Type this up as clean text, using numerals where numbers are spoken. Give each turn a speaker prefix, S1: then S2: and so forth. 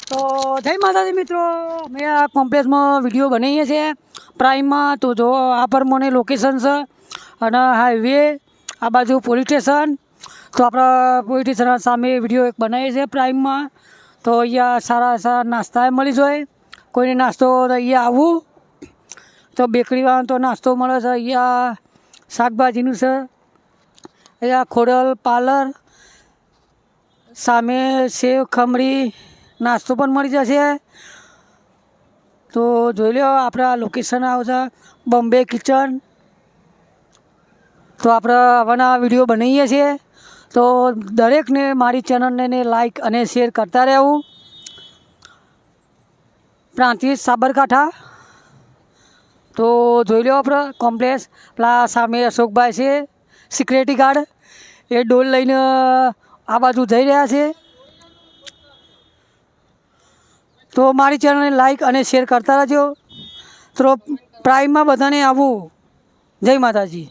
S1: તો જય માતાજી મિત્રો, મેં આ કોમ્પ્લેક્સમાં વિડીયો બનાવીએ છીએ પ્રાઇમમાં. તો જો આ પ્રમાણે લોકેશન છે અને હાઈવે આ બાજુ પોલીસ સ્ટેશન. તો આપણા પોલીસ સ્ટેશન સામે વિડીયો એક બનાવીએ છીએ પ્રાઇમમાં. તો અહીંયા સારા સારા નાસ્તા મળી જાય. કોઈને નાસ્તો અહીંયા આવવું તો બેકરીવાળાનો તો નાસ્તો મળે છે. અહીંયા શાકભાજીનું છે, અહીંયા ખોડલ પાર્લર સામે સેવ ખમણી નાસ્તો પણ મળી જશે. તો જોઈ લો, આપણા લોકેશન આવશે બોમ્બે કિચન. તો આપણે આવાના વિડીયો બનાવીએ છીએ. તો દરેકને મારી ચેનલને લાઈક અને શેર કરતા રહેવું. પ્રાંતિજ સાબરકાંઠા. તો જોઈ લો, આપણે કોમ્પ્લેક્સ પેલા સામે અશોકભાઈ છે સિક્યુરિટી ગાર્ડ, એ ડોલ લઈને આ બાજુ જઈ રહ્યા છે. તો મારી ચેનલને લાઈક અને શેર કરતા રહેજો. તો પ્રાઇમમાં બધાને આવવું. જય માતાજી.